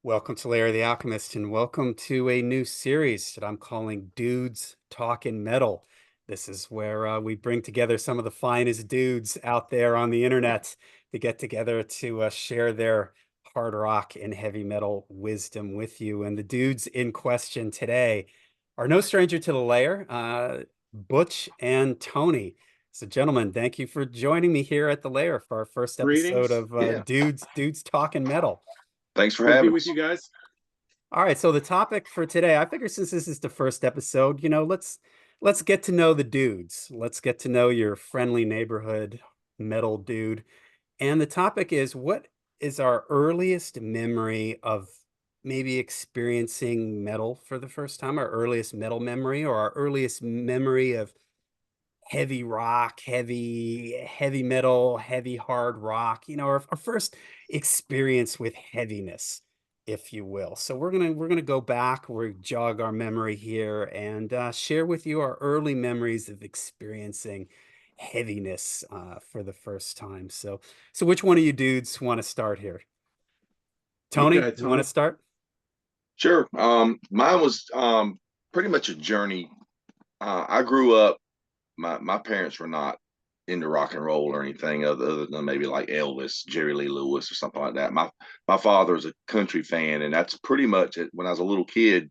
Welcome to Larry the Alchemist, and welcome to a new series that I'm calling Dudes Talkin Metal. This is where we bring together some of the finest dudes out there on the internet to get together to share their hard rock and heavy metal wisdom with you. And the dudes in question today are no stranger to the lair, Butch and Tony. So, gentlemen, thank you for joining me here at the lair for our first episode Greetings. of Yeah. Dudes Talkin Metal. Thanks for Good to be having with us. you guys. All right, so the topic for today, I figure since this is the first episode, let's get to know the dudes. Let's get to know your friendly neighborhood metal dude. And the topic is what is our earliest memory of maybe experiencing metal for the first time, our earliest metal memory, or our earliest memory of heavy rock, heavy metal, heavy hard rock, our first experience with heaviness, if you will. So we're gonna go back, we're jog our memory here and share with you our early memories of experiencing heaviness for the first time. So which one of you dudes want to start here? You go Tony, ahead, you want to Tony. start? Sure. Mine was pretty much a journey. I grew up. My parents were not into rock and roll or anything other than maybe like Elvis, Jerry Lee Lewis, or something like that. My father was a country fan, and that's pretty much it. When I was a little kid,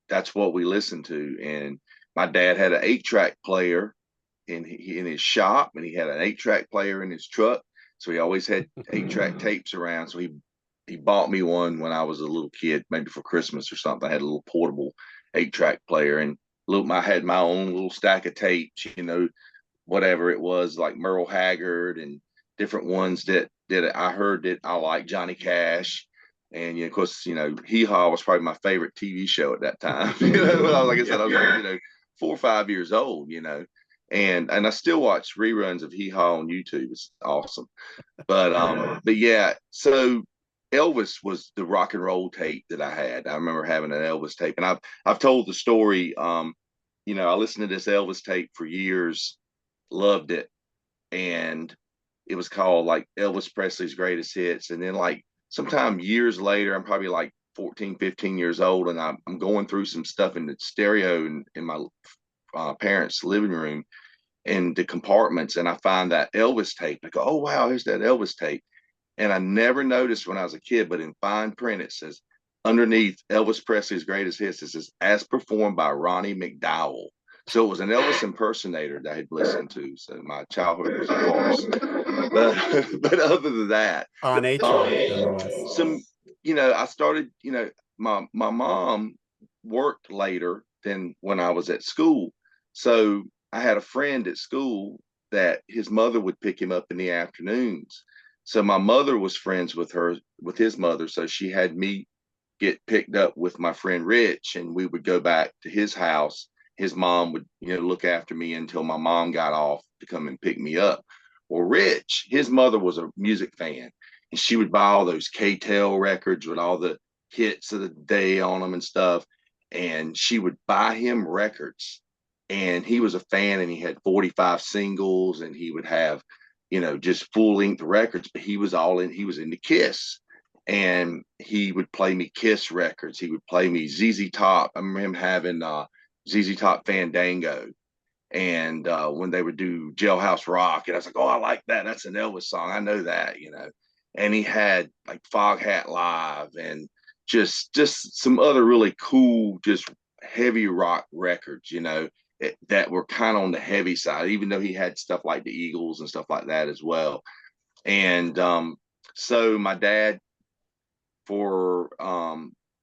that's what we listened to. And my dad had an 8-track player in his shop, and he had an 8-track player in his truck. So he always had 8-track tapes around. So he bought me one when I was a little kid, maybe for Christmas or something. I had a little portable 8-track player, and I had my own little stack of tapes, whatever it was, like Merle Haggard and different ones that I heard that I like, Johnny Cash. And of course, Hee Haw was probably my favorite TV show at that time. Like I said, I was like, 4 or 5 years old, and I still watch reruns of Hee Haw on YouTube. It's awesome. But yeah, so Elvis was the rock and roll tape that I had. I remember having an Elvis tape, and I've told the story. I listened to this Elvis tape for years, loved it, and it was called like Elvis Presley's Greatest Hits. And then like sometime years later, I'm probably like 14, 15 years old, and I'm going through some stuff in the stereo in my parents' living room in the compartments, and I find that Elvis tape. I go, oh wow, here's that Elvis tape. And I never noticed when I was a kid, but in fine print it says underneath Elvis Presley's Greatest Hits, it says as performed by Ronnie McDowell. So it was an Elvis impersonator that I had listened to. So my childhood was a farce. But other than that, On a track, nonetheless. I started, my mom worked later than when I was at school. So I had a friend at school that his mother would pick him up in the afternoons. So my mother was friends with his mother. So she had me get picked up with my friend Rich, and we would go back to his house. His mom would, look after me until my mom got off to come and pick me up. Well, Rich, his mother was a music fan, and she would buy all those K-Tel records with all the hits of the day on them and stuff. And she would buy him records. And he was a fan, and he had 45 singles, and he would have, just full length records, but he was into Kiss. And he would play me Kiss records. He would play me ZZ Top. I remember him having ZZ Top Fandango, and when they would do Jailhouse Rock, and I was like, oh, I like that. That's an Elvis song. I know that. And he had like Foghat Live and just some other really cool, just heavy rock records, that were kind of on the heavy side, even though he had stuff like the Eagles and stuff like that as well. And so my dad, for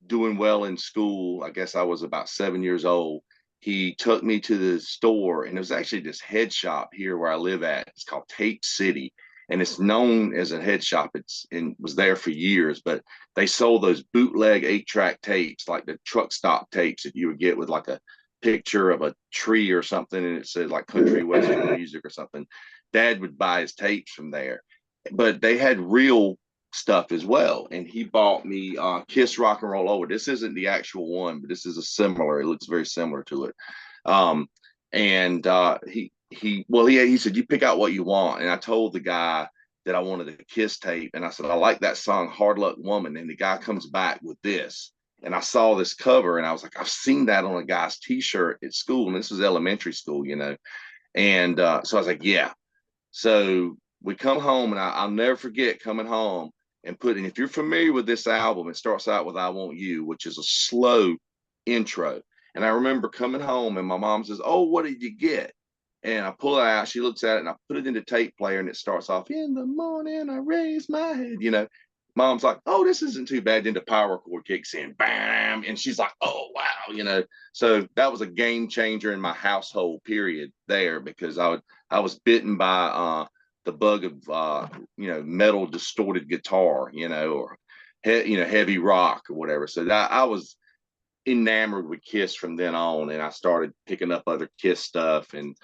doing well in school, I guess I was about 7 years old, he took me to the store, and it was actually this head shop here where I live at. It's called Tape City, and it's known as a head shop. It's and was there for years, but they sold those bootleg 8-track tapes, like the truck stop tapes that you would get with like a picture of a tree or something, and it said like country western music or something. Dad would buy his tapes from there, but they had real stuff as well. And he bought me Kiss Rock and Roll Over. This isn't the actual one, but this is a similar. It looks very similar to it. And he said, you pick out what you want. And I told the guy that I wanted a Kiss tape. And I said, I like that song, Hard Luck Woman. And the guy comes back with this. And I saw this cover and I was like, I've seen that on a guy's t-shirt at school. And this was elementary school, you know. And so I was like, yeah. So we come home and I'll never forget coming home and putting, if you're familiar with this album, it starts out with I Want You, which is a slow intro. And I remember coming home and my mom says, oh, what did you get? And I pull it out, she looks at it and I put it in the tape player and it starts off, in the morning, I raise my head, you know. Mom's like, oh, this isn't too bad. Then the power chord kicks in, bam. And she's like, oh, wow, you know. So that was a game changer in my household period there because I was bitten by the bug of metal distorted guitar, you know, or heavy rock or whatever. So that I was enamored with Kiss from then on, and I started picking up other Kiss stuff. And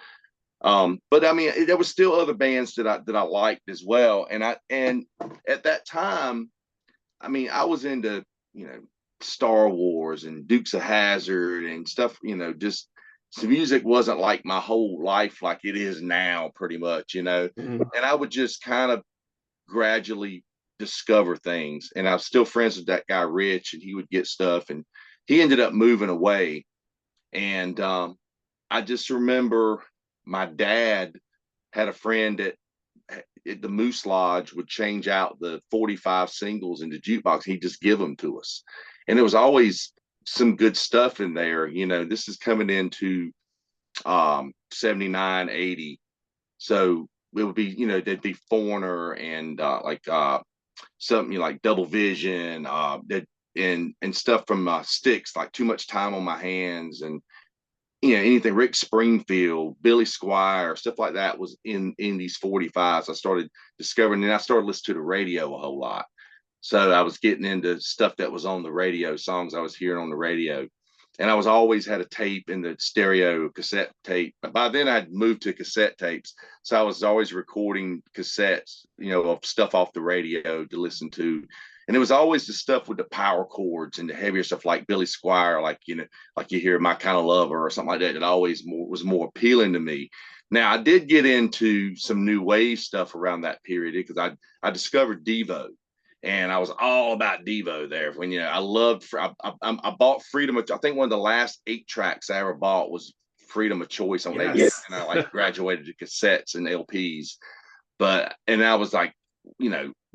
but I mean, there was still other bands that I liked as well. And at that time, I mean, I was into Star Wars and Dukes of Hazzard and stuff. Just the music wasn't like my whole life like it is now, pretty much. Mhm. And I would just kind of gradually discover things. And I was still friends with that guy Rich, and he would get stuff, and he ended up moving away. And I just remember my dad had a friend that at the Moose Lodge would change out the 45 singles in the jukebox. He'd just give them to us. And there was always some good stuff in there. This is coming into 79, 80. So it would be, there'd be Foreigner and something like Double Vision, and stuff from Styx, like Too Much Time on My Hands, and anything Rick Springfield, Billy Squire, stuff like that was in these 45s. I started discovering, and I started listening to the radio a whole lot. So I was getting into stuff that was on the radio, songs I was hearing on the radio. And I was always had a tape in the stereo cassette tape. By then I'd moved to cassette tapes. So I was always recording cassettes, of stuff off the radio to listen to. And it was always the stuff with the power chords and the heavier stuff like Billy Squire, like you hear My Kind of Lover or something like that, that always was more appealing to me. Now I did get into some new wave stuff around that period because I discovered Devo, and I was all about Devo there. When I loved, I bought Freedom. I think one of the last 8 tracks I ever bought was Freedom of Choice on 8, Yes. and I like graduated to cassettes and LPs. And I was like,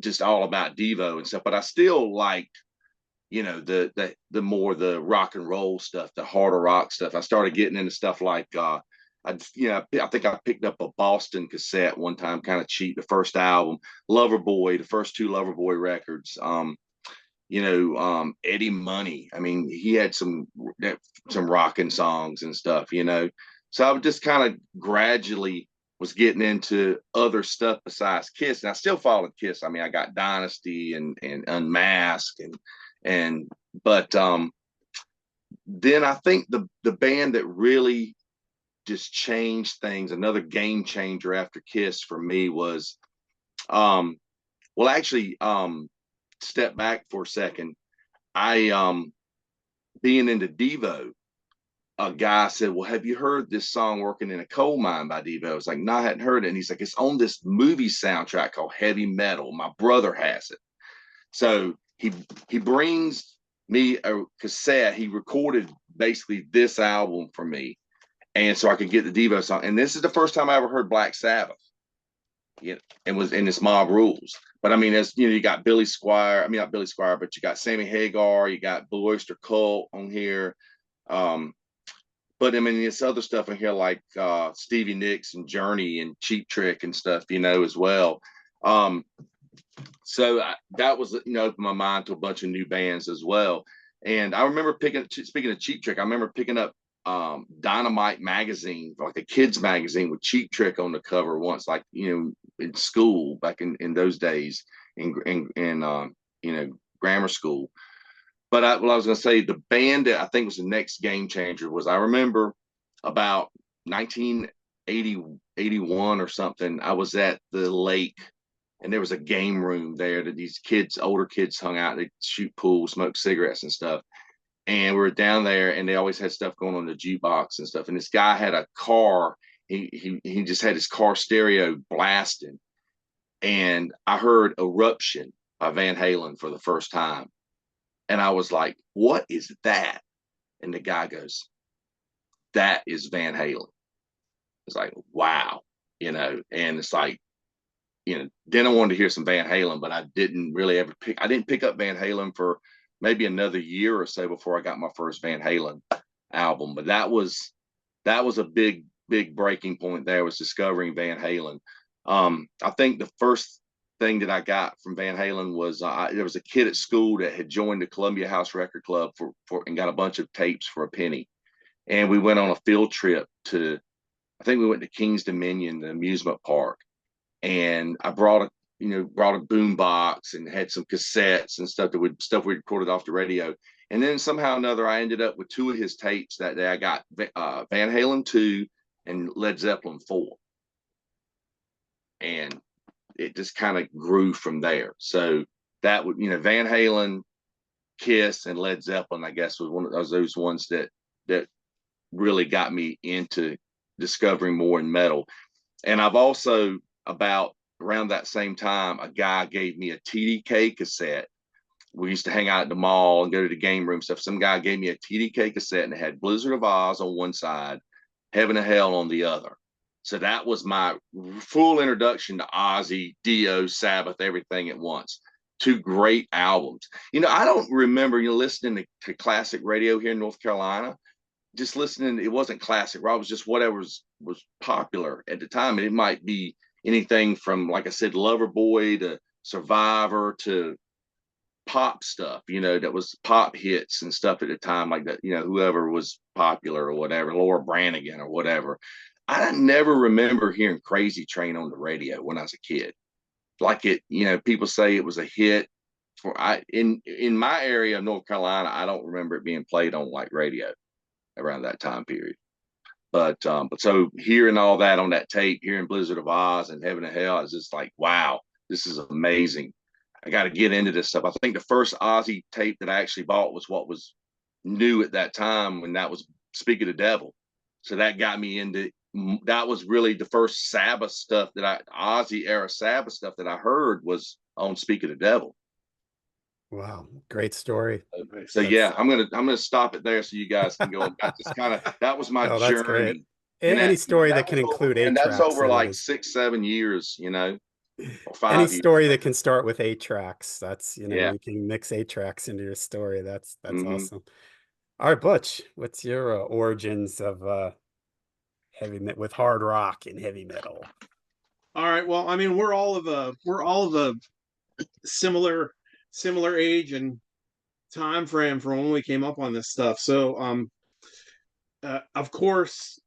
just all about Devo and stuff. But I still liked, the more the rock and roll stuff, the harder rock stuff. I started getting into stuff like I think I picked up a Boston cassette one time, kind of cheap. The first album, Loverboy, the first 2 Loverboy records. Eddie Money. I mean, he had some rocking songs and stuff. So I would just kind of gradually was getting into other stuff besides Kiss, and I still followed Kiss. I mean, I got Dynasty and Unmasked and but then I think the band that really just changed things, another game changer after Kiss for me was well actually step back for a second. I being into Devo, a guy said, well, have you heard this song Working in a Coal Mine by Devo? I was like, no, I hadn't heard it. And he's like, it's on this movie soundtrack called Heavy Metal. My brother has it. So he brings me a cassette. He recorded basically this album for me, and so I could get the Devo song. And this is the first time I ever heard Black Sabbath. And was in this Mob Rules. But I mean, as you got Billy Squire. I mean, not Billy Squire, but you got Sammy Hagar. You got Blue Oyster Cult on here. But I mean, there's other stuff in here like Stevie Nicks and Journey and Cheap Trick and stuff, as well. So that was, opened my mind to a bunch of new bands as well. And I remember speaking of Cheap Trick, I remember picking up Dynamite magazine, like a kids magazine with Cheap Trick on the cover once, like, in school back in those days in grammar school. But what I was going to say, the band that I think was the next game changer was, I remember about 1980, 81 or something, I was at the lake, and there was a game room there that these kids, older kids, hung out. They shoot pool, smoke cigarettes and stuff. And we were down there, and they always had stuff going on the jukebox and stuff. And this guy had a car. He just had his car stereo blasting. and I heard Eruption by Van Halen for the first time. And I was like, what is that? And the guy goes, that is Van Halen. It's like, wow, and it's like, then I wanted to hear some Van Halen, but I didn't really I didn't pick up Van Halen for maybe another year or so before I got my first Van Halen album. But that was a big breaking point there, was discovering Van Halen. I think the first thing that I got from Van Halen was there was a kid at school that had joined the Columbia House Record Club for and got a bunch of tapes for a penny. And we went on a field trip I think we went to King's Dominion, the amusement park, and I brought a boom box and had some cassettes and stuff we recorded off the radio. And then somehow or another, I ended up with two of his tapes that day. I got Van Halen 2 and Led Zeppelin 4. And it just kind of grew from there. So that would, Van Halen, Kiss, and Led Zeppelin, I guess, was one of those ones that really got me into discovering more in metal. And I've also, about around that same time, a guy gave me a TDK cassette. We used to hang out at the mall and go to the game room stuff. Some guy gave me a TDK cassette, and it had Blizzard of Oz on one side, Heaven and Hell on the other. So that was my full introduction to Ozzy, Dio, Sabbath, everything at once. Two great albums. I don't remember, listening to classic radio here in North Carolina. Just listening, it wasn't classic rock. It was just whatever was popular at the time. And it might be anything from, like I said, Loverboy to Survivor to pop stuff, that was pop hits and stuff at the time, like that, whoever was popular or whatever, Laura Branigan or whatever. I never remember hearing Crazy Train on the radio when I was a kid. Like it, people say it was a hit in my area of North Carolina. I don't remember it being played on like radio around that time period. But so hearing all that on that tape, hearing Blizzard of Oz and Heaven and Hell, is just like, wow, this is amazing. I got to get into this stuff. I think the first Ozzy tape that I actually bought was what was new at that time, when that was Speak of the Devil. So that got me into, that was really the first Sabbath stuff Ozzy era Sabbath stuff that I heard was on Speak of the Devil. Wow, great story. So yeah, I'm gonna stop it there so you guys can go. That was my Oh, that's great. journey. Any story that that can was over, include eight and that's tracks over in it like is 6-7 years, or any 5 years. story that can start with eight tracks. That's, Yeah. you can mix eight tracks into your story. That's Mm-hmm. awesome. All right, Butch, what's your origins of with hard rock and heavy metal? All right. Well, I mean, we're all of a similar age and time frame from when we came up on this stuff. So, of course,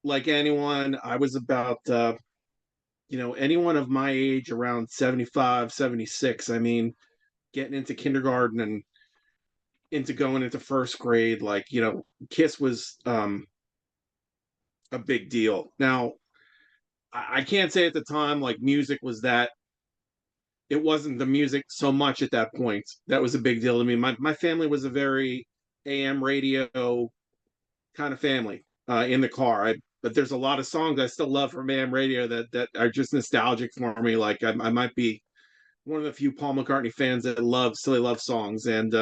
like anyone, I was about anyone of my age around 75, 76. I mean, getting into kindergarten and into going into first grade, like, Kiss was a big deal. Now, I can't say at the time like music was that, it wasn't the music so much at that point that was a big deal to me. My family was a very AM radio kind of family, in the car. But there's a lot of songs I still love from AM radio that are just nostalgic for me. Like I might be one of the few Paul McCartney fans that love silly love songs, and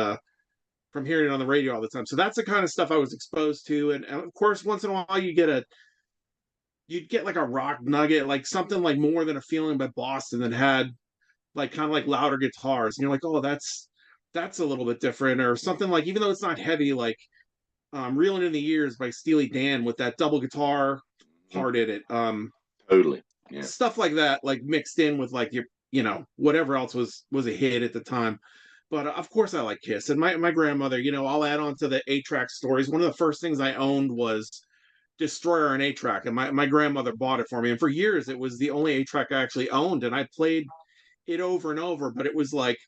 from hearing it on the radio all the time. So that's the kind of stuff I was exposed to. And of course, once in a while you'd get like a rock nugget, like something like More Than a Feeling by Boston, that had like kind of like louder guitars, and you're like, oh, that's a little bit different. Or something like, even though it's not heavy, like Reeling in the Years by Steely Dan with that double guitar part in it. Totally. Yeah. Stuff like that, like mixed in with like your, whatever else was a hit at the time. But of course I like Kiss. And my grandmother, I'll add on to the 8-track stories. One of the first things I owned was Destroyer and 8-track, and my grandmother bought it for me. And for years it was the only 8-track I actually owned, and I played it over and over. But it was like,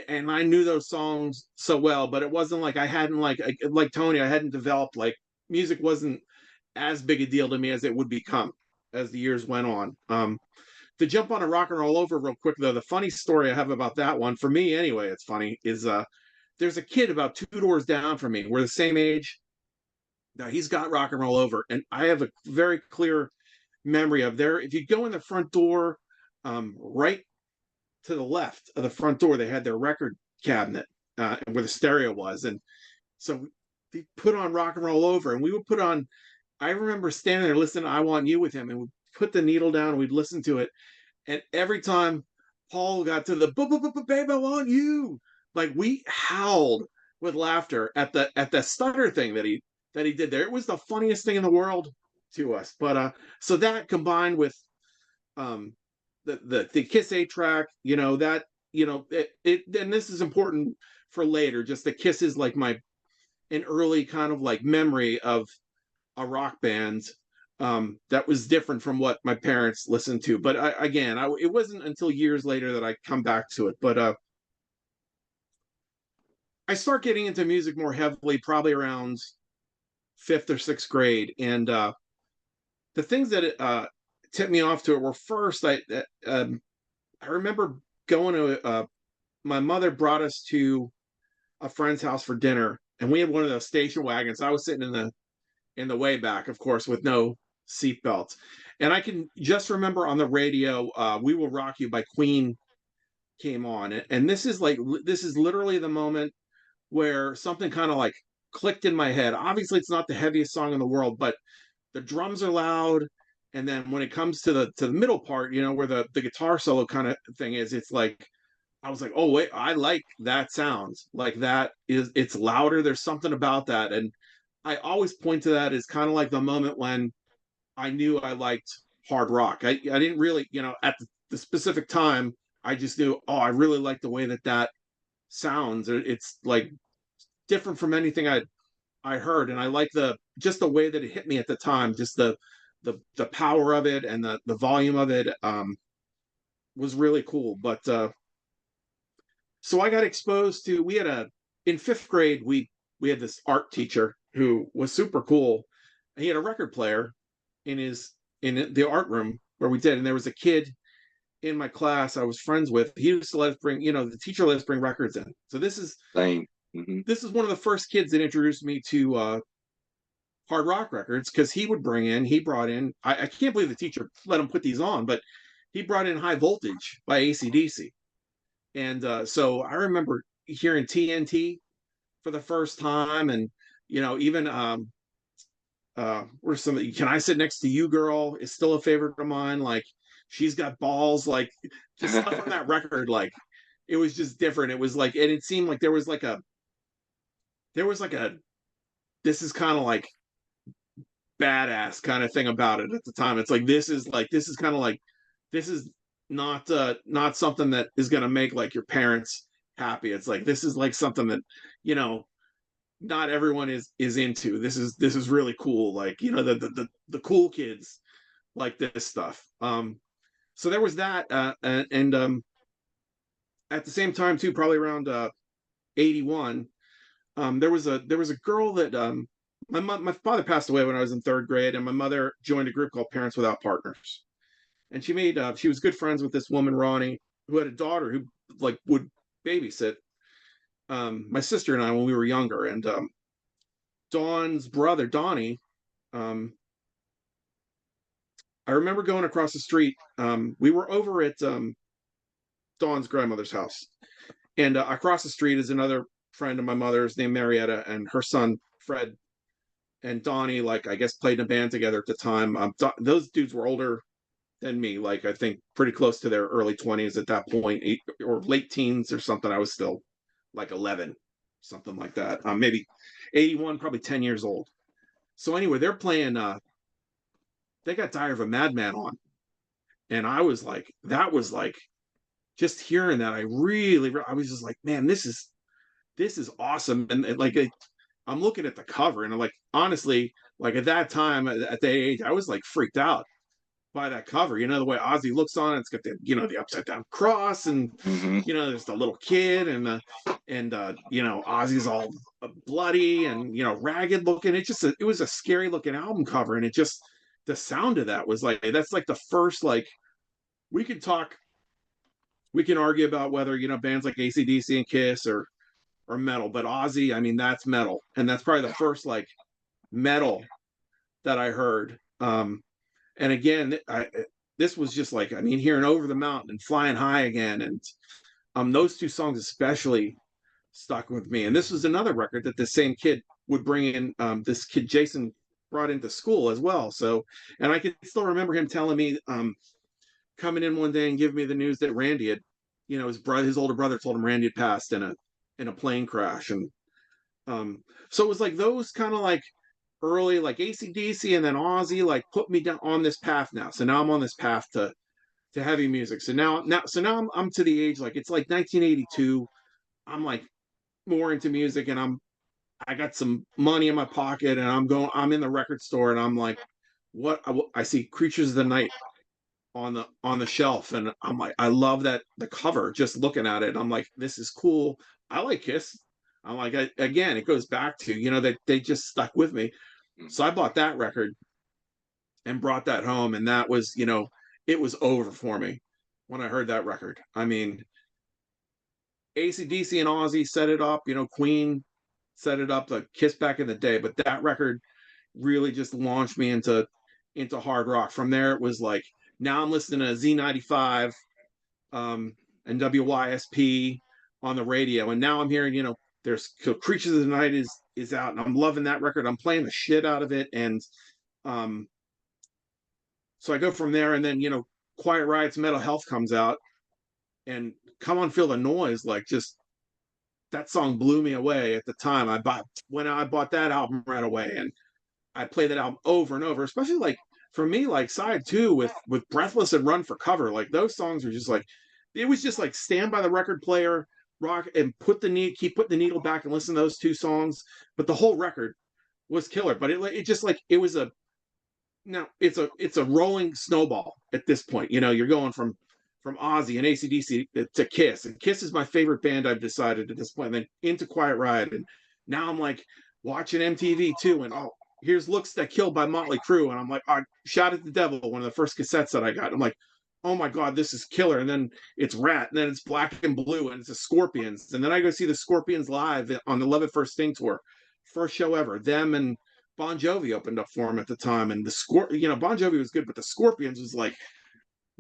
and I knew those songs so well, but it wasn't like I hadn't, like Tony, I hadn't developed, like, music wasn't as big a deal to me as it would become as the years went on. To jump on a Rock and Roll Over real quick, though, the funny story I have about that one, for me anyway, it's funny, is there's a kid about 2 doors down from me. We're the same age. Now he's got Rock and Roll Over, and I have a very clear memory of there. If you go in the front door, right to the left of the front door, they had their record cabinet where the stereo was. And so they put on Rock and Roll Over, and we would put on, I remember standing there listening to I Want You with him, and we'd put the needle down and we'd listen to it. And every time Paul got to the babe, I want you, like we howled with laughter at the stutter thing that he did there. It was the funniest thing in the world to us. But so that combined with um the Kiss 8-track, that it and this is important for later. Just the Kiss is like an early kind of like memory of a rock band that was different from what my parents listened to. But it wasn't until years later that I come back to it. But I start getting into music more heavily probably around fifth or sixth grade, and the things that tipped me off to it were first. I remember going to my mother brought us to a friend's house for dinner, and we had one of those station wagons. I was sitting in the way back, of course, with no seatbelts. And I can just remember on the radio, "We Will Rock You" by Queen came on, and this is literally the moment where something kind of like clicked in my head. Obviously, it's not the heaviest song in the world, but the drums are loud, and then when it comes to the middle part, where the guitar solo kind of thing is, it's like I was like, oh wait, I like that sound. Like that is it's louder. There's something about that, and I always point to that as kind of like the moment when I knew I liked hard rock. I didn't really, at the specific time, I just knew, oh, I really like the way that sounds. It's like different from anything I heard, and I like the way that it hit me at the time. Just the power of it and the volume of it was really cool. But so I got exposed to. We had in fifth grade we had this art teacher who was super cool. He had a record player in the art room where we did, and there was a kid in my class I was friends with. He used to let us bring, the teacher let us bring records in. So Same. Hmm. this is one of the first kids that introduced me to hard rock records because he brought in. I can't believe the teacher let him put these on, but he brought in High Voltage by AC/DC. And so I remember hearing TNT for the first time, and even where's some Can I Sit Next to You Girl is still a favorite of mine. Like She's Got Balls, like just stuff on that record, like it was just different. It was like, and it seemed like there was like a this is kind of like badass kind of thing about it at the time. It's like this is kind of like this is not something that is going to make like your parents happy. It's like this is like something that you know not everyone is into. This is really cool. Like the cool kids like this stuff. So there was that, and at the same time too, probably around 81. There was a girl that my father passed away when I was in third grade, and my mother joined a group called Parents Without Partners, and she was good friends with this woman Ronnie, who had a daughter who like would babysit my sister and I when we were younger, and Dawn's brother Donnie. Um, I remember going across the street. We were over at Dawn's grandmother's house, and across the street is another friend of my mother's named Marietta, and her son Fred and Donnie, like I guess, played in a band together at the time. Those dudes were older than me, like I think pretty close to their early 20s at that point, or late teens or something. I was still like 11, something like that. Maybe 81, probably 10 years old. So anyway, they're playing. They got Diary of a Madman on, and I was like, that was like, just hearing that, I was just like, man, this is awesome. And like I'm looking at the cover, and I'm like, honestly, like at that time, at that age, I was like freaked out by that cover. The way Ozzy looks on it, it's got the upside down cross, and Hmm. there's the little kid, and Ozzy's all bloody and ragged looking. It was a scary looking album cover, and it just the sound of that was like that's like the first like we can talk we can argue about whether bands like AC/DC and Kiss or metal, but Ozzy, I mean, that's metal, and that's probably the first like metal that I heard. And again, this was just like, I mean, hearing Over the Mountain and Flying High Again, and those two songs especially stuck with me. And this was another record that the same kid would bring in. This kid Jason brought into school as well. So, and I can still remember him telling me, coming in one day and giving me the news that Randy had, his older brother told him Randy had passed in a plane crash. And so it was like those kind of like early like AC/DC and then Ozzy like put me down on this path now. So now I'm on this path to heavy music. So now I'm to the age like it's like 1982. I'm like more into music, and I got some money in my pocket, and I'm in the record store, and I'm like, what I see Creatures of the Night on the shelf, and I'm like, I love that the cover, just looking at it, I'm like, this is cool. I like Kiss. I'm like, again, it goes back to, that they just stuck with me. So I bought that record and brought that home, and that was, it was over for me when I heard that record. I mean, AC/DC and Ozzy set it up, Queen set it up, the Kiss back in the day, but that record really just launched me into hard rock. From there, it was like, now I'm listening to Z95 and WYSP on the radio, and now I'm hearing, there's Creatures of the Night is out, and I'm loving that record. I'm playing the shit out of it, and um, so I go from there, and then Quiet Riot's Mental Health comes out, and Come On Feel the Noise, like, just that song blew me away at the time. I bought that album right away, and I played that album over and over, especially like for me, like side two with Breathless and Run for Cover. Like those songs are just like, it was just like stand by the record player, rock, and keep putting the needle back and listen to those two songs. But the whole record was killer. But it just like it was a now it's a rolling snowball at this point. You're going from Ozzy and AC/DC to Kiss, and Kiss is my favorite band, I've decided at this point. And then into Quiet Riot, and now I'm like watching MTV too, and oh, here's Looks That Kill by Motley Crue, and I'm like, oh, Shout at the Devil, one of the first cassettes that I got. I'm like, oh my god, this is killer. And then it's Rat, and then it's Black and Blue, and it's the Scorpions, and then I go see the Scorpions live on the Love It First Sting tour, first show ever. Them and Bon Jovi opened up for him at the time, and Bon Jovi was good, but the Scorpions was like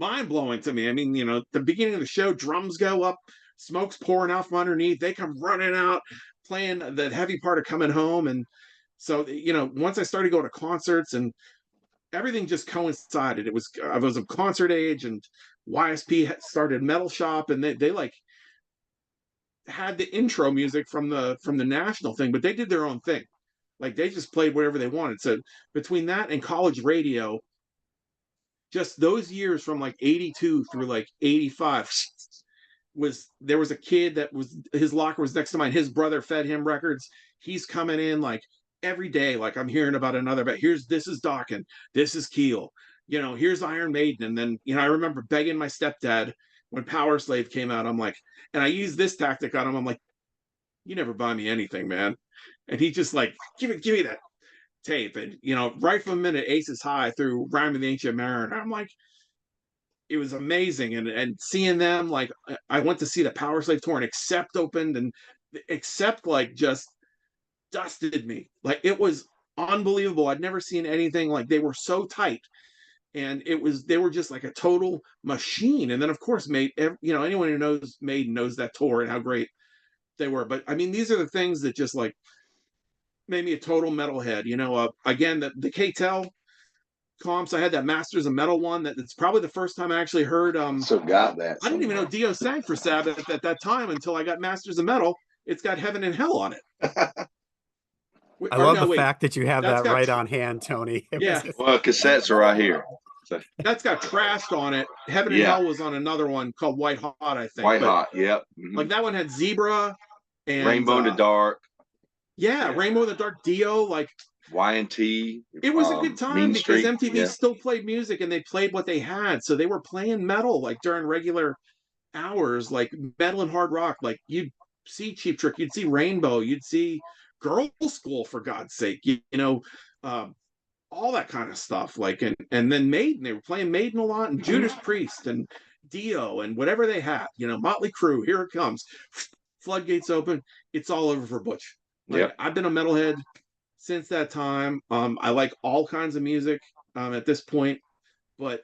mind blowing to me. I mean, the beginning of the show, drums go up, smoke's pouring out from underneath. They come running out, playing the heavy part of Coming Home. And so, once I started going to concerts, and everything just coincided. I was of concert age, and YSP started Metal Shop, and they like had the intro music from the national thing, but they did their own thing. Like they just played whatever they wanted. So between that and college radio, just those years from like 82 through like 85, there was a kid that was, his locker was next to mine. His brother fed him records. He's coming in like every day, like I'm hearing about another, but this is Dokken, this is Keel, here's Iron Maiden. And then, I remember begging my stepdad when Power Slave came out. I'm like, and I used this tactic on him. I'm like, you never buy me anything, man. And he just like, give me that tape. And right from the minute Aces High through Rhyme of the Ancient Mariner, I'm like, it was amazing. And seeing them, like, I went to see the Power Slave tour, and Accept opened, and Accept like just dusted me. Like it was unbelievable. I'd never seen anything like, they were so tight, and they were just like a total machine. And then of course anyone who knows Maiden knows that tour and how great they were. But I mean, these are the things that just like made me a total metalhead. Again, the K-Tel comps, I had that Masters of Metal one. That's probably the first time I actually heard. So got that. I didn't even know Dio sang for Sabbath at that time until I got Masters of Metal. It's got Heaven and Hell on it. I love the wait, fact that you have that's that got right on hand, Tony. yeah, Well, cassettes are right here. So that's got Trashed on it. Heaven and yeah, Hell was on another one called White Hot, I think. White But Hot. Yep. like that one had Zebra and Rainbow in the Dark. yeah, Rainbow in the Dark, Dio. Like Y&T. it was a good time Mean because Street. MTV Yeah. still played music, and they played what they had. So they were playing metal like during regular hours, like metal and hard rock. Like you'd see Cheap Trick, you'd see Rainbow, you'd see Girl School, for God's sake, uh, all that kind of stuff. Like and then Maiden, they were playing Maiden a lot, and Judas Priest and Dio and whatever they had. Motley Crue, Here It Comes, floodgates open. It's all over for Butch. Like Yep. I've been a metalhead since that time. I like all kinds of music at this point, but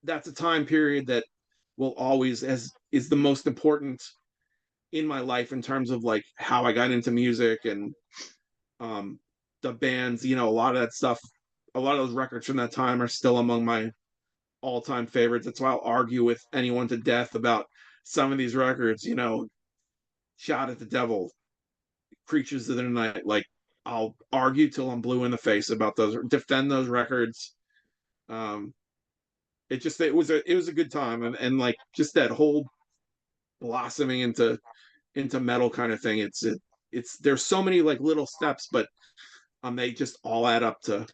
that's a time period that will always as is the most important in my life in terms of like how I got into music and um the bands, a lot of that stuff, a lot of those records from that time are still among my all-time favorites. That's why I'll argue with anyone to death about some of these records, Shot at the Devil, Creatures of the Night. Like I'll argue till I'm blue in the face about those, defend those records. Um it was a good time, and like just that whole blossoming into metal kind of thing. It's there's so many like little steps, but they just all add up to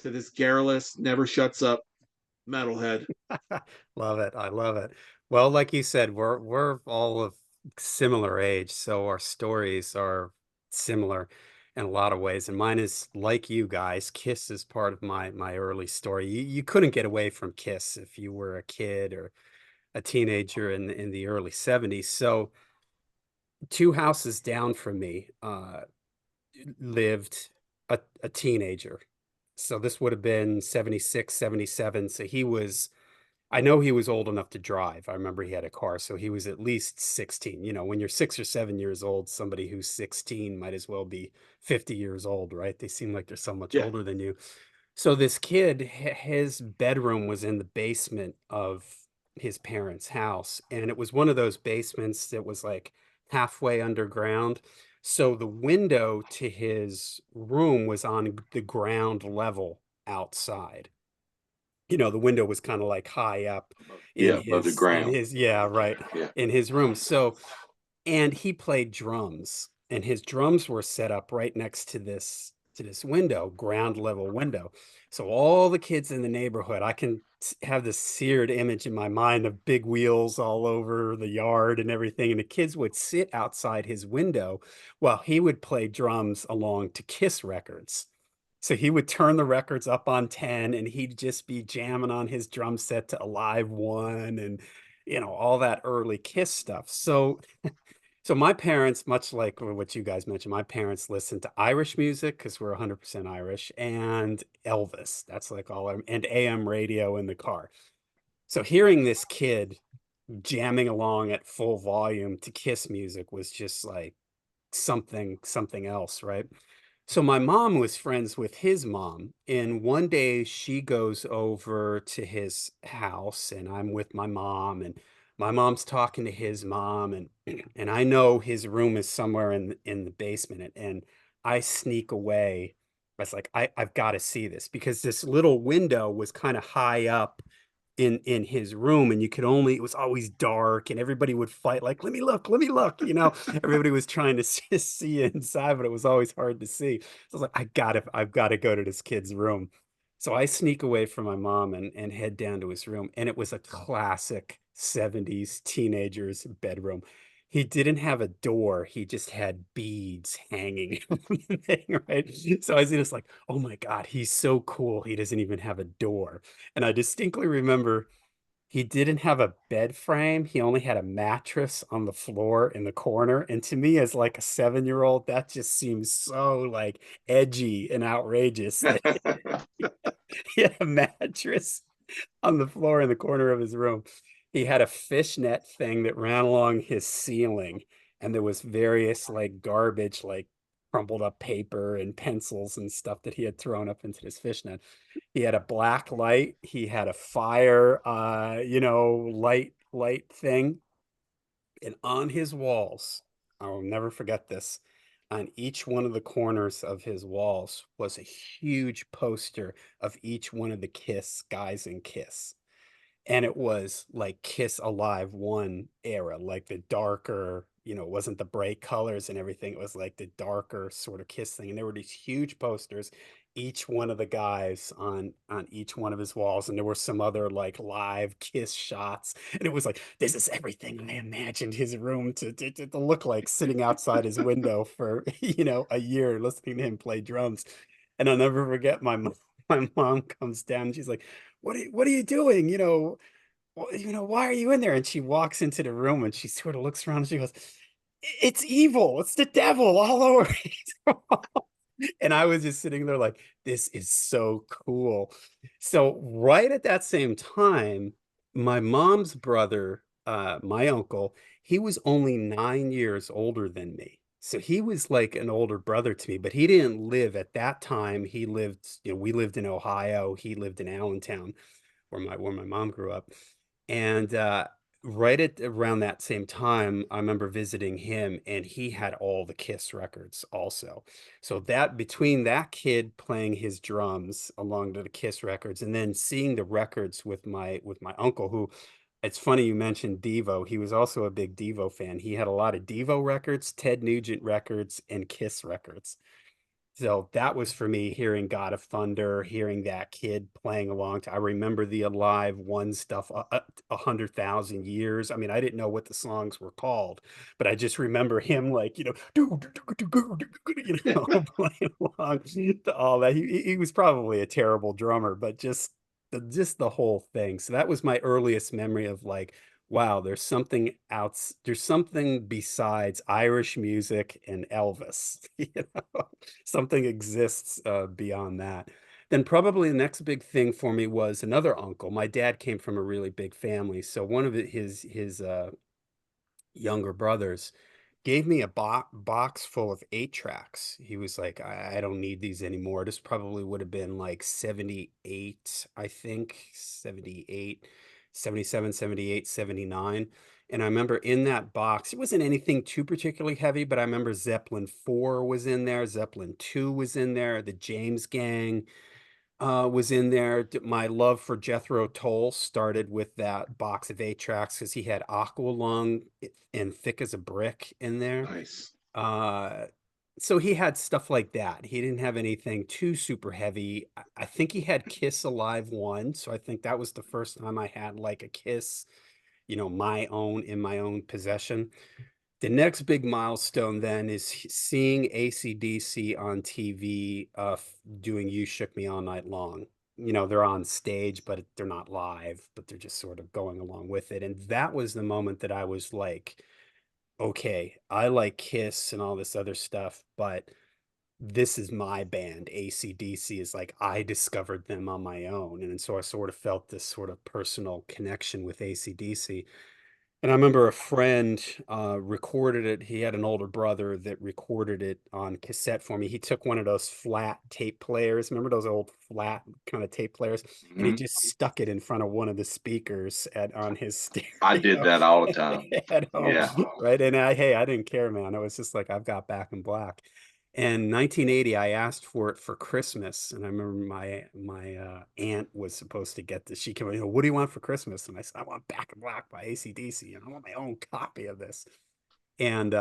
this garrulous, never shuts up metalhead. Love it. I love it. Well, like you said, we're all of similar age, so our stories are similar in a lot of ways. And mine is like you guys. Kiss is part of my early story. You couldn't get away from Kiss if you were a kid or a teenager in the early 70s. So two houses down from me lived a teenager. So this would have been 76, 77. So I know he was old enough to drive. I remember he had a car, so he was at least 16. When you're 6 or 7 years old, somebody who's 16 might as well be 50 years old, right? They seem like they're so much Yeah, older than you. So this kid, his bedroom was in the basement of his parents' house, and it was one of those basements that was like halfway underground. So the window to his room was on the ground level outside. The window was kind of like high up in Yeah, above the his ground. yeah, right, Yeah. in his room. So, and he played drums, and his drums were set up right next to this window, ground level window. So all the kids in the neighborhood, I can have this seared image in my mind of big wheels all over the yard and everything, and the kids would sit outside his window while he would play drums along to Kiss records. So he would turn the records up on 10 and he'd just be jamming on his drum set to Alive One and all that early Kiss stuff. So my parents, much like what you guys mentioned, my parents listened to Irish music because we're 100% Irish and Elvis. That's like and AM radio in the car. So hearing this kid jamming along at full volume to Kiss music was just like something else, right? So my mom was friends with his mom, and one day she goes over to his house, and I'm with my mom, and my mom's talking to his mom, and and I know his room is somewhere in the basement, and I sneak away. I was like, I've got to see this because this little window was kind of high up in his room, and you could only it was always dark, and everybody would fight like, let me look, everybody was trying to see inside, but it was always hard to see. So I was like, I've got to go to this kid's room. So I sneak away from my mom and head down to his room, and it was a classic 70s teenager's bedroom. He didn't have a door. He just had beads hanging from the thing, right? So I was just like, oh my God, he's so cool. He doesn't even have a door. And I distinctly remember he didn't have a bed frame. He only had a mattress on the floor in the corner. And to me, as like a 7-year-old, that just seems so like edgy and outrageous that he had a mattress on the floor in the corner of his room. He had a fishnet thing that ran along his ceiling, and there was various like garbage, like crumpled up paper and pencils and stuff that he had thrown up into this fishnet. He had a black light. He had a fire, light thing. And on his walls, I will never forget this. On each one of the corners of his walls was a huge poster of each one of the Kiss guys in Kiss, and it was like Kiss Alive One era, like the darker, it wasn't the bright colors and everything. It was like the darker sort of Kiss thing. And there were these huge posters, each one of the guys on each one of his walls. And there were some other like live Kiss shots. And it was like, this is everything I imagined his room to look like sitting outside his window for, a year listening to him play drums. And I'll never forget my mom comes down and she's like, what are you doing? Why are you in there? And she walks into the room and she sort of looks around and she goes, it's evil. It's the devil all over. And I was just sitting there like, this is so cool. So right at that same time, my mom's brother, my uncle, he was only 9 years older than me. So he was like an older brother to me, but he didn't live at that time. He lived, we lived in Ohio. He lived in Allentown, where my mom grew up. And right at around that same time, I remember visiting him, and he had all the Kiss records also. So that between that kid playing his drums along to the Kiss records, and then seeing the records with my uncle, who it's funny you mentioned Devo. He was also a big Devo fan. He had a lot of Devo records, Ted Nugent records, and Kiss records. So that was for me hearing God of Thunder, hearing that kid playing along. I remember the Alive One stuff, 100,000 years. I mean, I didn't know what the songs were called, but I just remember him like, playing along to all that. He was probably a terrible drummer, but just the whole thing. So that was my earliest memory of like, wow, there's something besides Irish music and Elvis, something exists beyond that. Then probably the next big thing for me was another uncle. My dad came from a really big family, so one of his younger brothers gave me a box full of 8 tracks. He was like, I don't need these anymore. This probably would have been like 78, I think, 78, 77, 78, 79. And I remember in that box, it wasn't anything too particularly heavy, but I remember Zeppelin 4 was in there, Zeppelin 2 was in there, the James Gang was in there. My love for Jethro Tull started with that box of 8 tracks because he had Aqualung and Thick as a Brick in there. Nice. Uh, so he had stuff like that. He didn't have anything too super heavy. I think he had Kiss Alive 1. So I think that was the first time I had like a Kiss, my own in my own possession. The next big milestone then is seeing AC/DC on TV doing You Shook Me All Night Long. They're on stage, but they're not live, but they're just sort of going along with it. And that was the moment that I was like, okay, I like Kiss and all this other stuff, but this is my band. AC/DC is like, I discovered them on my own. And so I sort of felt this sort of personal connection with AC/DC. And I remember a friend recorded it. He had an older brother that recorded it on cassette for me. He took one of those flat tape players. Remember those old flat kind of tape players? And he Mhm. just stuck it in front of one of the speakers on his I did stereo that all the time. at home, Yeah. right? And hey, I didn't care, man. I was just like, I've got Back in Black. And 1980, I asked for it for Christmas, and I remember my aunt was supposed to get this. She came, what do you want for Christmas? And I said, I want Back in Black by AC/DC, and I want my own copy of this. And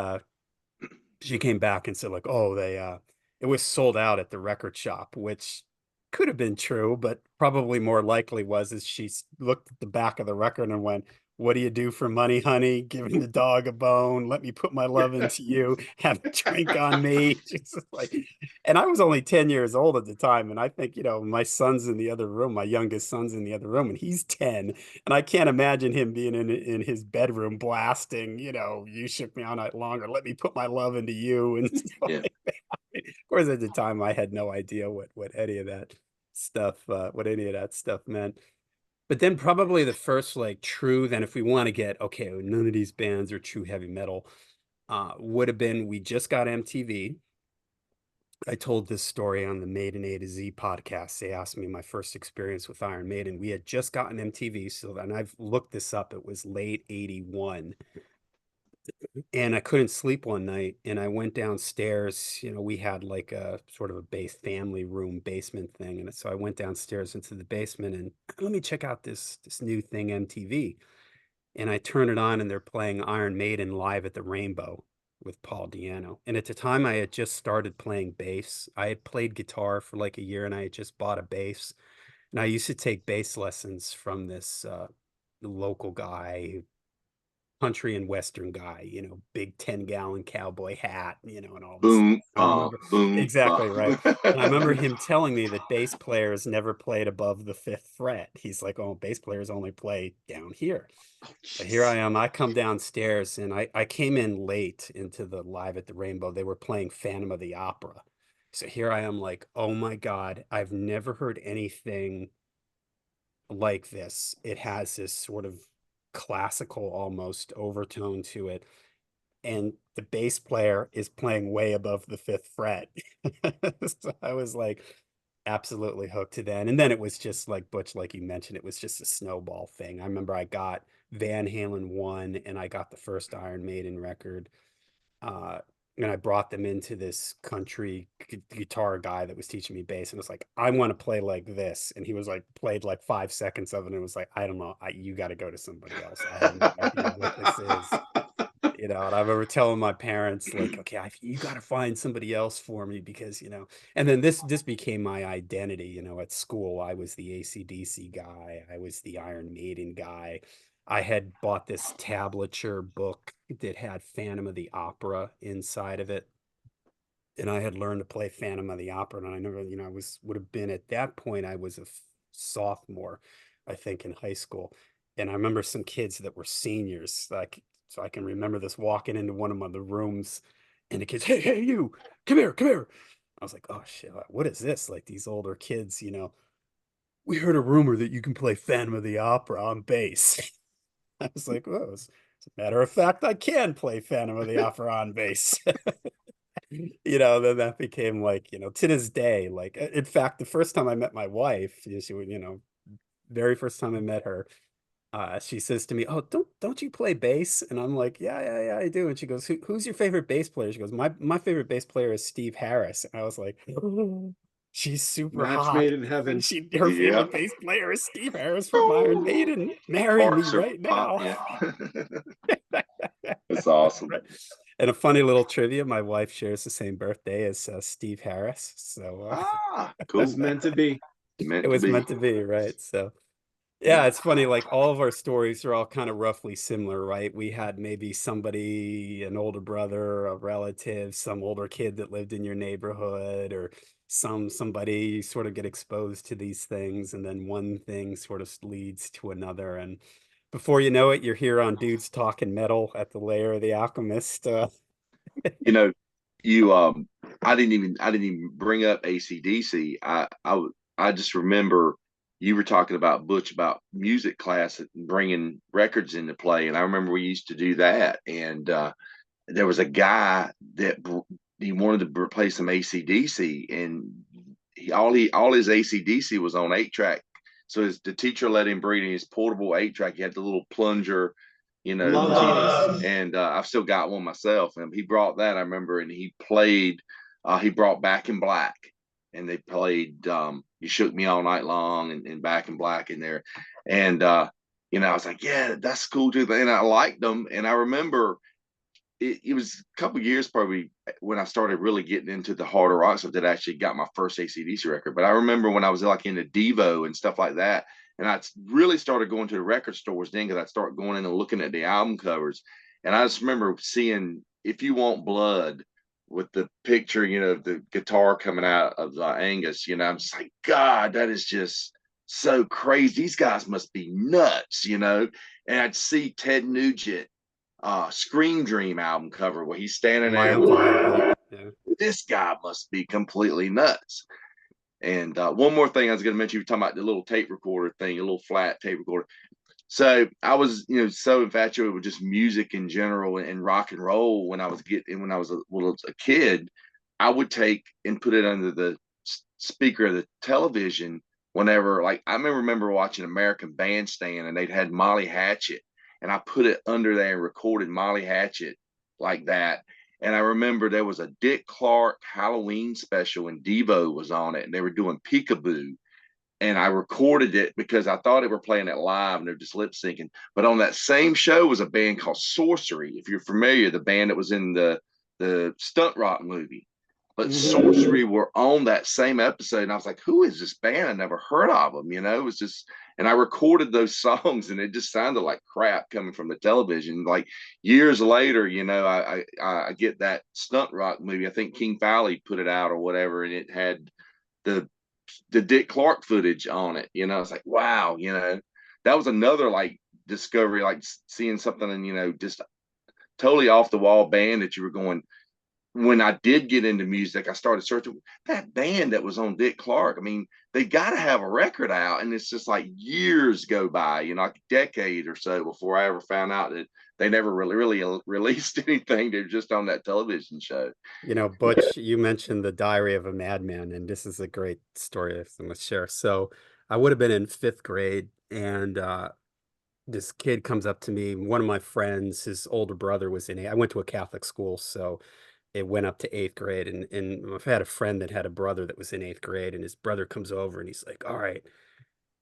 she came back and said, like, oh, it was sold out at the record shop, which could have been true, but probably more likely was is looked at the back of the record and went, what do you do for money, honey? Giving the dog a bone. Let me put my love into you. Have a drink on me. Just like, and I was only 10 years old at the time. And I think, my son's in the other room, my youngest son's in the other room, and he's 10. And I can't imagine him being in his bedroom blasting, you shook me all night long, or let me put my love into you and stuff Yeah. like that. Of course, at the time, I had no idea what any of that stuff meant. But then probably the first like true, then if we want to get, okay, none of these bands are true heavy metal, would have been we just got MTV. I told this story on the Maiden A to Z podcast. They asked me my first experience with Iron Maiden. We had just gotten MTV, and I've looked this up. It was late 81. And I couldn't sleep one night, and I went downstairs. We had like a sort of a base family room basement thing, and so I went downstairs into the basement and let me check out this new thing, MTV. And I turn it on, and they're playing Iron Maiden live at the Rainbow with Paul Diano. And at the time, I had just started playing bass. I had played guitar for like a year, and I had just bought a bass. And I used to take bass lessons from this local guy, country and western guy, big 10-gallon cowboy hat, and all this. Boom, I remember boom, exactly right. bum. And I remember him telling me that bass players never played above the fifth fret. He's like, oh, bass players only play down here. Oh, So here I jeez. am. I come downstairs, and I came in late into the Live at the Rainbow. They were playing Phantom of the Opera. So here I am like, oh my God, I've never heard anything like this. It has this sort of classical almost overtone to it. And the bass player is playing way above the fifth fret. So I was like absolutely hooked to that. And then it was just like Butch, like you mentioned, it was just a snowball thing. I remember I got Van Halen 1 and I got the first Iron Maiden record. Uh, and I brought them into this country guitar guy that was teaching me bass, and was like, I want to play like this. And he was like, played like 5 seconds of it, and it was like, I don't know, you got to go to somebody else. I have no idea what this is. You know, and I remember telling my parents, like, okay, you got to find somebody else for me because, and then this became my identity, at school. I was the AC/DC guy. I was the Iron Maiden guy. I had bought this tablature book that had Phantom of the Opera inside of it. And I had learned to play Phantom of the Opera. And I never, would have been at that point, I was a sophomore, I think, in high school. And I remember some kids that were seniors, like, so I can remember this walking into one of the rooms and the kids, hey, you, come here, come here. I was like, oh shit, what is this? Like these older kids, we heard a rumor that you can play Phantom of the Opera on bass. I was like, well, as a matter of fact, I can play Phantom of the Opera on bass. Then that became like, to this day, like, in fact, the first time I met my wife, she would, very first time I met her, she says to me, "Oh, don't you play bass?" And I'm like, "Yeah, yeah, yeah, I do." And she goes, "Who's your favorite bass player?" She goes, "My favorite bass player is Steve Harris." And I was like, "Oh, she's super Match hot." made in And heaven. her Yeah. favorite bass player is Steve Harris from Iron Oh, Maiden. Marry me sparks are right pop. now. Yeah. That's awesome. Right. And a funny little trivia, my wife shares the same birthday as Steve Harris. So Ah, That's cool. meant to be. it Meant to was be. meant to be, right? So Yeah. yeah, it's funny, like all of our stories are all kind of roughly similar, right? We had maybe somebody, an older brother, a relative, some older kid that lived in your neighborhood, or somebody you sort of get exposed to these things, and then one thing sort of leads to another. And before you know it, you're here on Dudes Talking Metal at the Lair of the Alchemist. You know, you I didn't even bring up ACDC. I just remember you were talking about Butch about music class and bringing records into play, and I remember we used to do that. And there was a guy that he wanted to play some ACDC, and all his ACDC was on 8 track. So the teacher let him bring in his portable 8 track. He had the little plunger, Love those. and I've still got one myself. And he brought that, I remember, and he played. He brought Back in Black, and they played "You Shook Me All Night Long" and Back in Black in there. And I was like, yeah, that's cool too. And I liked them. And I remember it was a couple years probably when I started really getting into the harder rock stuff that I actually got my first ACDC record. But I remember when I was like into Devo and stuff like that, and I really started going to the record stores then because I started going in and looking at the album covers. And I just remember seeing "If You Want Blood" with the picture, of the guitar coming out of Angus. I'm just like, God, that is just so crazy. These guys must be nuts. And I'd see Ted Nugent Scream Dream album cover where he's standing Am I there. on fire, babe? Yeah. This guy must be completely nuts. And one more thing I was going to mention, you were talking about the little tape recorder thing, a little flat tape recorder. So I was, so infatuated with just music in general and rock and roll when I was a kid. I would take and put it under the speaker of the television whenever, like, I remember watching American Bandstand and they'd had Molly Hatchet, and I put it under there and recorded Molly Hatchet like that. And I remember there was a Dick Clark Halloween special and Devo was on it, and they were doing Peekaboo, and I recorded it because I thought they were playing it live and they're just lip syncing. But on that same show was a band called Sorcery. If you're familiar, the band that was in the Stunt Rock movie. But Sorcery were on that same episode, and I was like, "Who is this band? I never heard of them." It was just, and I recorded those songs, and it just sounded like crap coming from the television. Like years later, I get that Stunt Rock movie. I think King Fowley put it out or whatever, and it had the the Dick Clark footage on it. It's like, wow, that was another like discovery, like seeing something and just totally off the wall band that you were going, when I did get into music, I started searching that band that was on Dick Clark. I mean, they got to have a record out, and it's just like years go by, like a decade or so before I ever found out that they never really released anything. They're just on that television show. Butch, you mentioned the Diary of a Madman, and this is a great story I'm going to share. So I would have been in fifth grade, and this kid comes up to me. One of my friends, his older brother was I went to a Catholic school, so it went up to eighth grade. And I've had a friend that had a brother that was in eighth grade, and his brother comes over and he's like, "All right."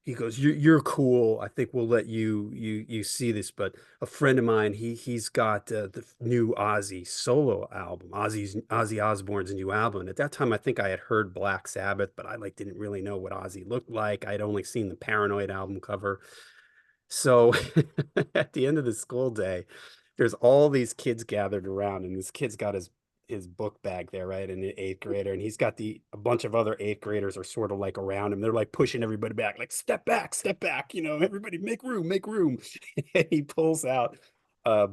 He goes, "You're cool. I think we'll let you see this." But a friend of mine, he's got the new Ozzy solo album, Ozzy Osbourne's new album. And at that time, I think I had heard Black Sabbath, but I like didn't really know what Ozzy looked like. I'd only seen the Paranoid album cover. So at the end of the school day, there's all these kids gathered around, and this kid's got his book bag there, right? And the eighth grader, and he's got a bunch of other eighth graders are sort of like around him. They're like pushing everybody back, like step back, everybody make room, make room. And he pulls out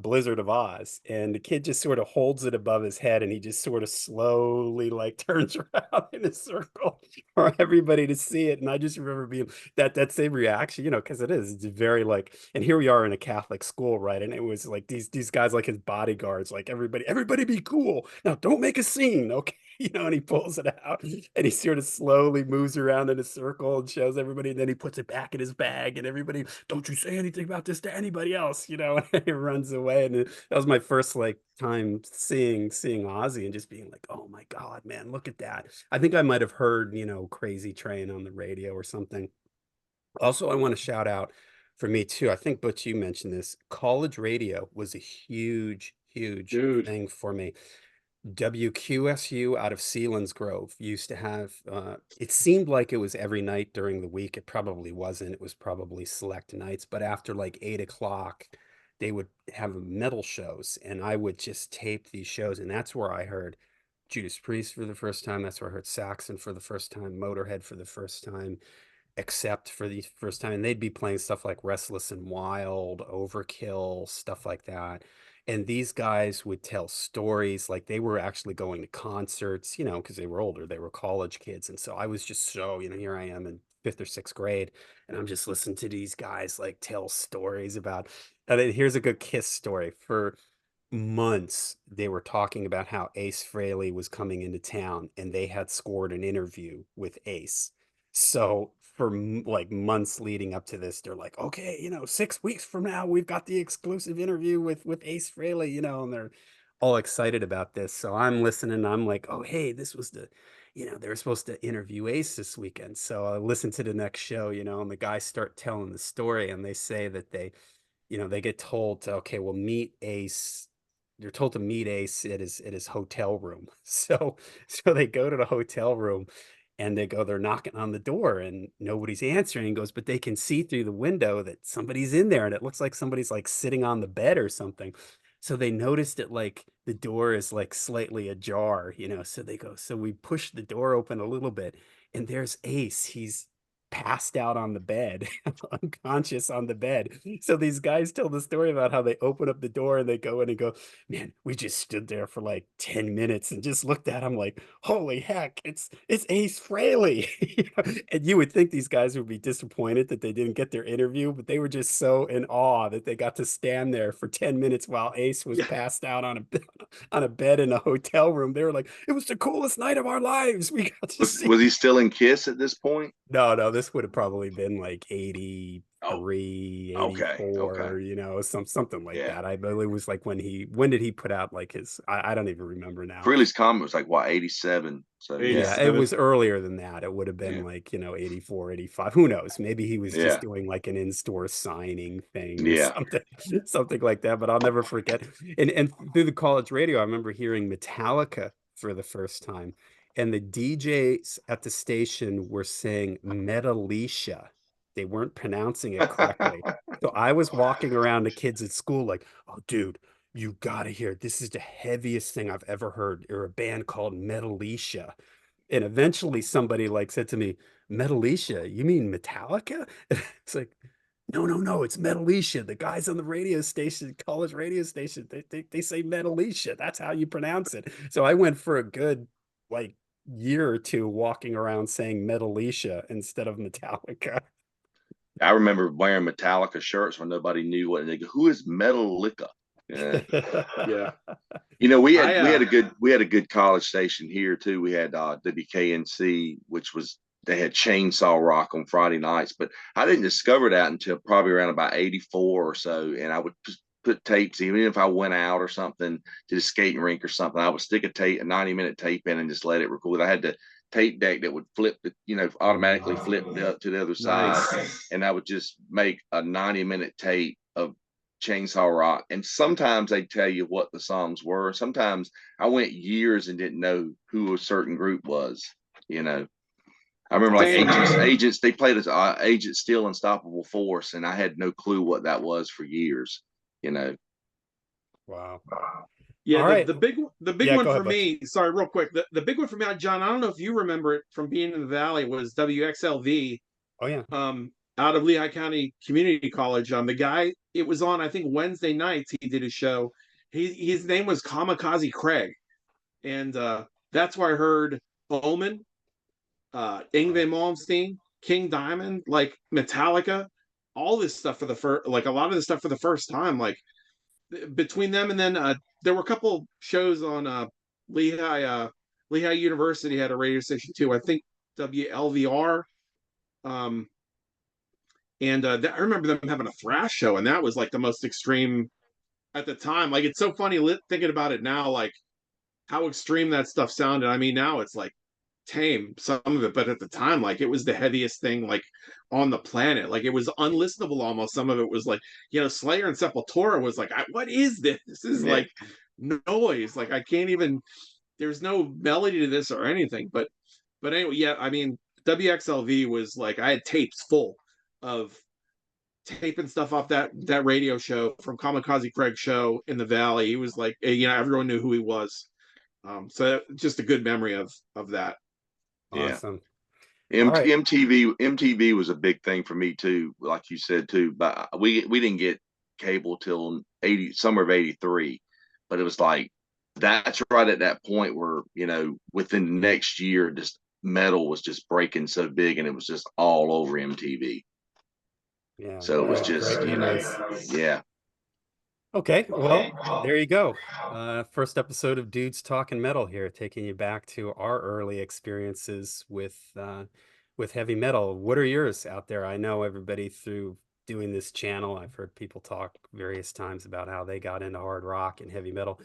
Blizzard of Oz, and the kid just sort of holds it above his head, and he just sort of slowly like turns around in a circle for everybody to see it. And I just remember being that same reaction, because it's very like, and here we are in a Catholic school, right? And it was like these guys like his bodyguards, like everybody be cool. Now don't make a scene, okay? And he pulls it out and he sort of slowly moves around in a circle and shows everybody, and then he puts it back in his bag, and everybody, don't you say anything about this to anybody else, and he runs away. And that was my first like time seeing Ozzy and just being like, oh my God, man, look at that. I think I might have heard, Crazy Train on the radio or something. Also, I want to shout out for me too. I think Butch, you mentioned this. College radio was a huge, huge Dude. thing for me. WQSU out of Sealands Grove used to have, it seemed like it was every night during the week. It probably wasn't. It was probably select nights, but after like 8 o'clock, they would have metal shows, and I would just tape these shows. And that's where I heard Judas Priest for the first time. That's where I heard Saxon for the first time, Motorhead for the first time, except for the first time. And they'd be playing stuff like Restless and Wild, Overkill, stuff like that. And these guys would tell stories like they were actually going to concerts, because they were older, they were college kids. And so I was just so, here I am in fifth or sixth grade, and I'm just listening to these guys like tell stories about. And then here's a good Kiss story. For months, they were talking about how Ace Frehley was coming into town, and they had scored an interview with Ace. So for like months leading up to this, they're like, okay, 6 weeks from now, we've got the exclusive interview with Ace Frehley, and they're all excited about this. So I'm listening, and I'm like, oh, hey, this was they were supposed to interview Ace this weekend. So I listen to the next show, and the guys start telling the story, and they say that they get told to, okay, well, meet Ace. You're told to meet Ace at his hotel room. So they go to the hotel room, and they're knocking on the door, and nobody's answering. He goes, but they can see through the window that somebody's in there, and it looks like somebody's like sitting on the bed or something. So they noticed that like the door is like slightly ajar, so they go, so we push the door open a little bit, and there's Ace. He's passed out on the bed, unconscious on the bed. So these guys tell the story about how they open up the door and they go in and go, man, we just stood there for like 10 minutes and just looked at him like, holy heck, it's Ace Frehley. And you would think these guys would be disappointed that they didn't get their interview, but they were just so in awe that they got to stand there for 10 minutes while Ace was Yeah. passed out on a bed in a hotel room. They were like, it was the coolest night of our lives. We got to see. Was he still in Kiss at this point? No, no, this would have probably been like Oh, 83, okay, okay, 84, something like yeah. that. I believe it was like when did he put out like I don't even remember now. Frehley's Comet was like what, 87. So yeah, Yeah, it 87. was earlier than that. It would have been yeah, like, 84, 85. Who knows? Maybe he was just yeah, doing like an in-store signing thing or yeah. something, something like that. But I'll never forget. And through the college radio, I remember hearing Metallica for the first time. And the DJs at the station were saying Metalicia. They weren't pronouncing it correctly. So I was walking around the kids at school like, oh, dude, you gotta hear it. This is the heaviest thing I've ever heard. Or a band called Metalicia. And eventually somebody like said to me, Metalicia, you mean Metallica? It's like, no, no, no, it's Metalicia. The guys on the radio station, college radio station, they say Metalicia. That's how you pronounce it. So I went for a good like year or two walking around saying Metalicia instead of Metallica. I remember wearing Metallica shirts when nobody knew what. And they go, "Who is Metallica?" Yeah. Yeah. You know, we I had we had a good college station here too. We had WKNC, which was they had Chainsaw Rock on Friday nights, but I didn't discover that until probably around about 84 or so. And I would put tapes, even if I went out or something to the skating rink or something, I would stick a 90-minute tape in and just let it record. I had the tape deck that would flip automatically flip to the other side. Nice. And I would just make a 90-minute tape of Chainsaw Rock. And sometimes they tell you what the songs were. Sometimes I went years and didn't know who a certain group was, you know. I remember like Same. agents, they played as Agent Steel Unstoppable Force, and I had no clue what that was for years, you know. Wow. Yeah, All right. the big Yeah, one go for ahead, Butch. me, sorry, real quick. The big one for me, John, I don't know if you remember it from being in the Valley, was WXLV, Oh yeah. out of Lehigh County Community College. The guy, it was on, I think, Wednesday nights he did his show. His name was Kamikaze Craig. And that's where I heard Omen, Yngwie Malmsteen, King Diamond, like Metallica, all this stuff for the first, like a lot of this stuff for the first time. Like between them and then there were a couple shows on Lehigh Lehigh University had a radio station too. I think WLVR. Um, and I remember them having a thrash show, and that was like the most extreme at the time. Like it's so funny thinking about it now, like how extreme that stuff sounded. I mean, now it's like tame some of it, but at the time, like it was the heaviest thing like on the planet. Like it was unlistenable almost. Some of it was like, Slayer and Sepultura was like, what is this? This is Yeah. like noise. Like I can't even. There's no melody to this or anything. But anyway, yeah. I mean, WXLV was like I had tapes full of taping stuff off that radio show from Kamikaze Craig show in the Valley. He was like, everyone knew who he was. So just a good memory of that. Yeah. Awesome. All right. MTV was a big thing for me too, like you said too. But we didn't get cable till 80 summer of 83. But it was like that's right at that point where, within the next year, just metal was just breaking so big and it was just all over MTV. Yeah, So it was great just, memories. yeah. Okay, well, there you go. First episode of Dudes Talking Metal here, taking you back to our early experiences with heavy metal. What are yours out there? I know everybody through doing this channel, I've heard people talk various times about how they got into hard rock and heavy metal.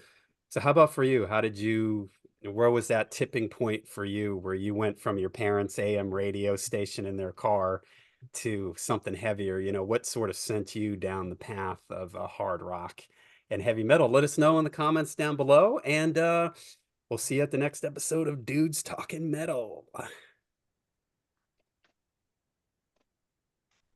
So how about for you? Where was that tipping point for you where you went from your parents' AM radio station in their car to something heavier? What sort of sent you down the path of hard rock and heavy metal? Let us know in the comments down below, and we'll see you at the next episode of Dudes Talking Metal.